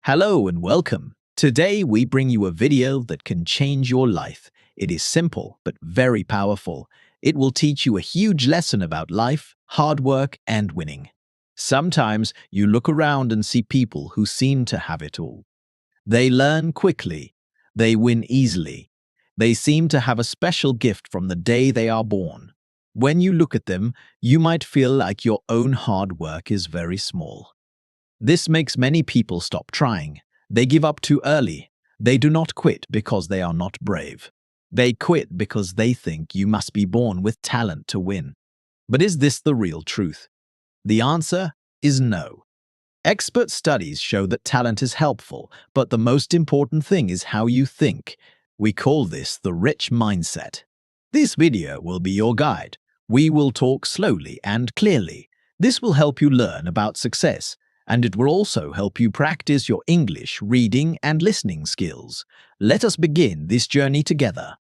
Hello and welcome. Today we bring you a video that can change your life. It is simple but very powerful. It will teach you a huge lesson about life, hard work, and winning. Sometimes you look around and see people who seem to have it all. They learn quickly. They win easily. They seem to have a special gift from the day they are born. When you look at them, you might feel like your own hard work is very small. This makes many people stop trying. They give up too early. They do not quit because they are not brave. They quit because they think you must be born with talent to win. But is this the real truth? The answer is no. Expert studies show that talent is helpful, but the most important thing is how you think. We call this the rich mindset. This video will be your guide. We will talk slowly and clearly. This will help you learn about success, and it will also help you practice your English reading and listening skills. Let us begin this journey together.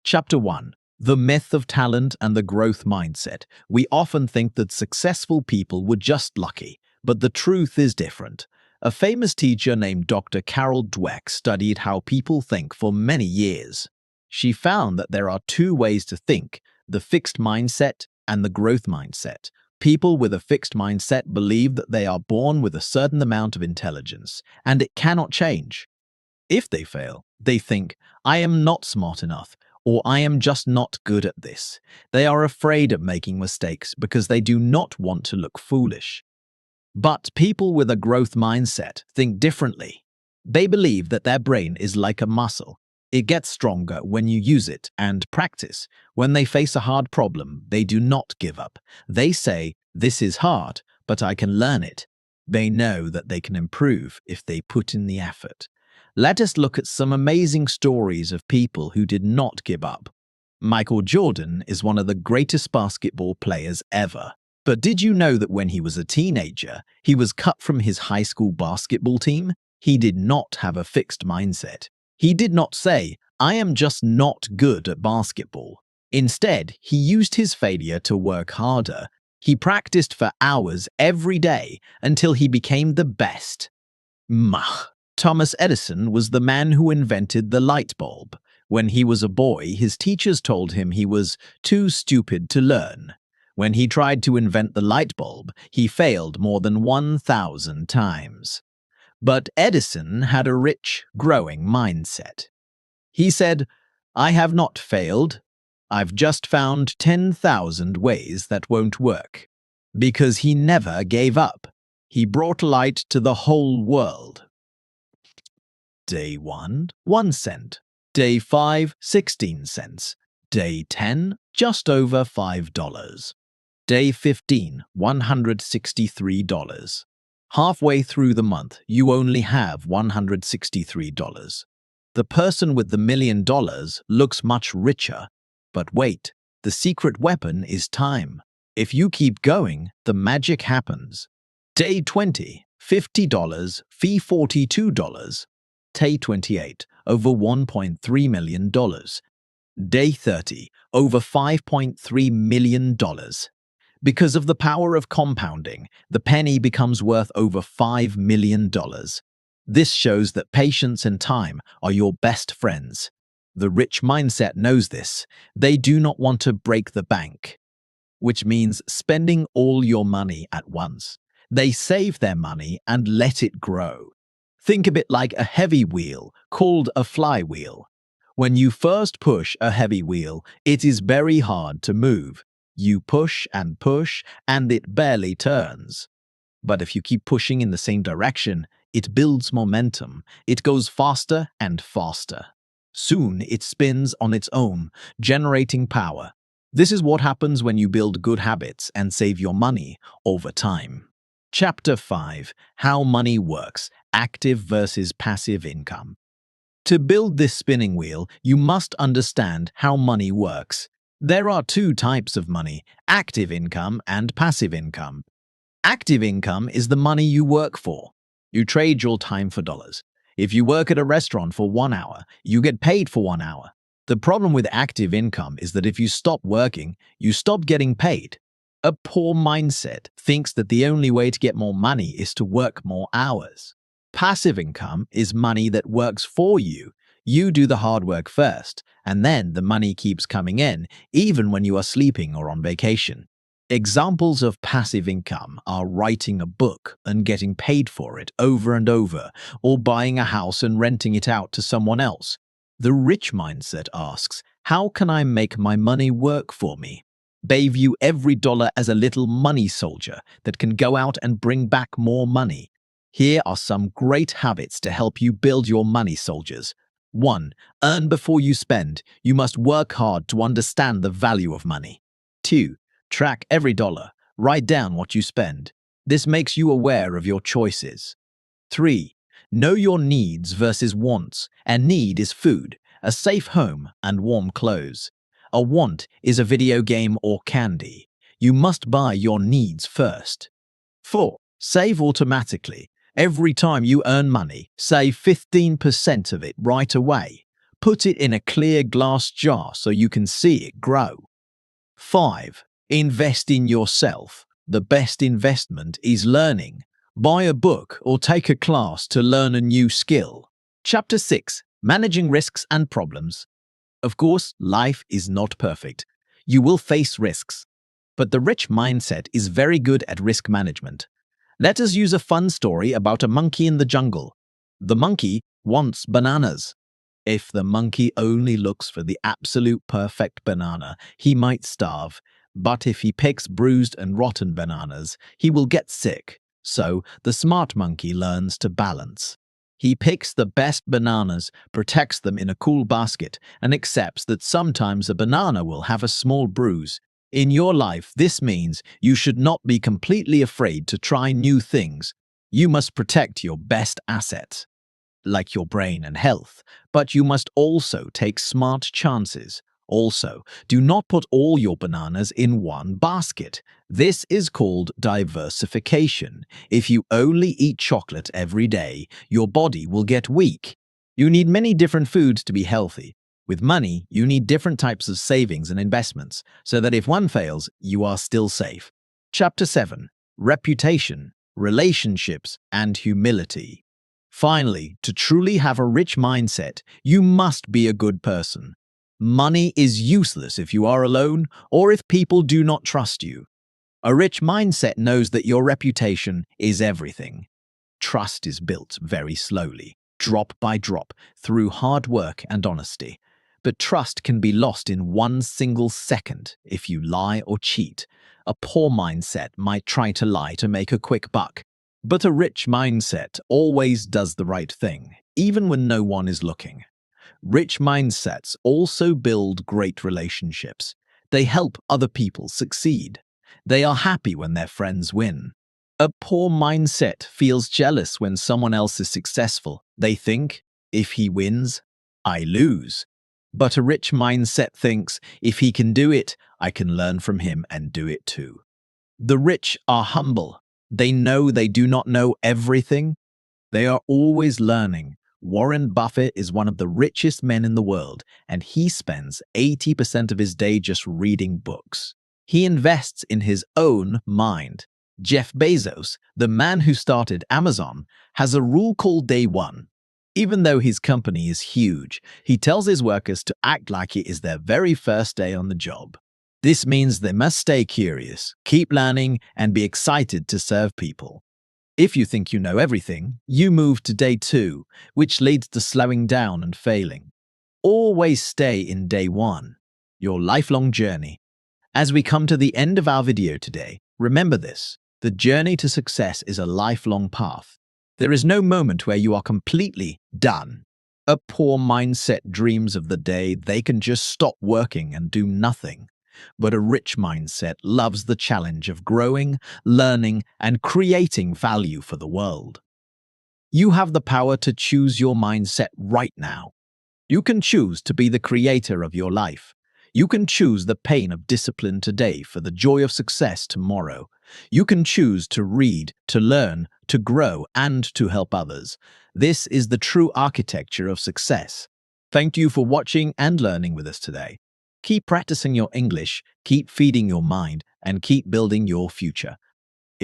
Chapter 1. The Myth of Talent and the Growth Mindset. We often think that successful people were just lucky, but the truth is different. A famous teacher named Dr. Carol Dweck studied how people think for many years. She found that there are two ways to think: the fixed mindset and the growth mindset. People with a fixed mindset believe that they are born with a certain amount of intelligence, and it cannot change. If they fail, they think, "I am not smart enough," or "I am just not good at this." They are afraid of making mistakes because they do not want to look foolish. But people with a growth mindset think differently. They believe that their brain is like a muscle. It gets stronger when you use it and practice. When they face a hard problem, they do not give up. They say, "This is hard, but I can learn it." They know that they can improve if they put in the effort. Let us look at some amazing stories of people who did not give up. Michael Jordan is one of the greatest basketball players ever. But did you know that when he was a teenager, he was cut from his high school basketball team? He did not have a fixed mindset. He did not say, "I am just not good at basketball." Instead, he used his failure to work harder. He practiced for hours every day until he became the best. Thomas Edison was the man who invented the light bulb. When he was a boy, his teachers told him he was too stupid to learn. When he tried to invent the light bulb, he failed more than 1,000 times. But Edison had a rich, growing mindset. He said, "I have not failed. I've just found 10,000 ways that won't work." Because he never gave up. He brought light to the whole world. Day 1, 1 cent. Day 5, 16 cents. Day 10, just over $5. Day 15, $163. Halfway through the month, you only have $163. The person with the $1 million looks much richer. But wait, the secret weapon is time. If you keep going, the magic happens. Day 20, $50, fee $42. Day 28, over $1.3 million. Day 30, over $5.3 million. Because of the power of compounding, the penny becomes worth over $5 million. This shows that patience and time are your best friends. The rich mindset knows this. They do not want to break the bank, which means spending all your money at once. They save their money and let it grow. Think of it like a heavy wheel called a flywheel. When you first push a heavy wheel, it is very hard to move. You push, and it barely turns. But if you keep pushing in the same direction, it builds momentum. It goes faster and faster. Soon it spins on its own, generating power. This is what happens when you build good habits and save your money over time. Chapter 5. How Money Works: Active versus Passive Income. To build this spinning wheel, you must understand how money works. There are two types of money: active income and passive income. Active income is the money you work for. You trade your time for dollars. If you work at a restaurant for 1 hour, you get paid for 1 hour. The problem with active income is that if you stop working, you stop getting paid. A poor mindset thinks that the only way to get more money is to work more hours. Passive income is money that works for you. You do the hard work first, and then the money keeps coming in, even when you are sleeping or on vacation. Examples of passive income are writing a book and getting paid for it over and over, or buying a house and renting it out to someone else. The rich mindset asks, how can I make my money work for me? They view every dollar as a little money soldier that can go out and bring back more money. Here are some great habits to help you build your money soldiers. 1. Earn before you spend. You must work hard to understand the value of money. 2. Track every dollar. Write down what you spend. This makes you aware of your choices. 3. Know your needs versus wants. A need is food, a safe home, and warm clothes. A want is a video game or candy. You must buy your needs first. 4. Save automatically. Every time you earn money, save 15% of it right away. Put it in a clear glass jar so you can see it grow. 5. Invest in yourself. The best investment is learning. Buy a book or take a class to learn a new skill. Chapter 6. Managing risks and problems. Of course, life is not perfect. You will face risks. But the rich mindset is very good at risk management. Let us use a fun story about a monkey in the jungle. The monkey wants bananas. If the monkey only looks for the absolute perfect banana, he might starve. But if he picks bruised and rotten bananas, he will get sick. So the smart monkey learns to balance. He picks the best bananas, protects them in a cool basket, and accepts that sometimes a banana will have a small bruise. In your life, this means you should not be completely afraid to try new things. You must protect your best assets, like your brain and health, but you must also take smart chances. Also, do not put all your bananas in one basket. This is called diversification. If you only eat chocolate every day, your body will get weak. You need many different foods to be healthy. With money, you need different types of savings and investments, so that if one fails, you are still safe. Chapter 7. Reputation, Relationships, and Humility. Finally, to truly have a rich mindset, you must be a good person. Money is useless if you are alone or if people do not trust you. A rich mindset knows that your reputation is everything. Trust is built very slowly, drop by drop, through hard work and honesty. But trust can be lost in one single second if you lie or cheat. A poor mindset might try to lie to make a quick buck. But a rich mindset always does the right thing, even when no one is looking. Rich mindsets also build great relationships. They help other people succeed. They are happy when their friends win. A poor mindset feels jealous when someone else is successful. They think, if he wins, I lose. But a rich mindset thinks, if he can do it, I can learn from him and do it too. The rich are humble. They know they do not know everything. They are always learning. Warren Buffett is one of the richest men in the world, and he spends 80% of his day just reading books. He invests in his own mind. Jeff Bezos, the man who started Amazon, has a rule called Day One. Even though his company is huge, he tells his workers to act like it is their very first day on the job. This means they must stay curious, keep learning, and be excited to serve people. If you think you know everything, you move to Day 2, which leads to slowing down and failing. Always stay in Day 1, your lifelong journey. As we come to the end of our video today, remember this: the journey to success is a lifelong path. There is no moment where you are completely done. A poor mindset dreams of the day they can just stop working and do nothing. But a rich mindset loves the challenge of growing, learning, and creating value for the world. You have the power to choose your mindset right now. You can choose to be the creator of your life. You can choose the pain of discipline today for the joy of success tomorrow. You can choose to read, to learn, to grow, and to help others. This is the true architecture of success. Thank you for watching and learning with us today. Keep practicing your English, keep feeding your mind, and keep building your future.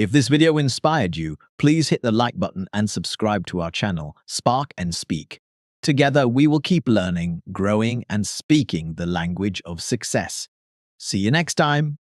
If this video inspired you, please hit the like button and subscribe to our channel, Spark and Speak. Together, we will keep learning, growing, and speaking the language of success. See you next time.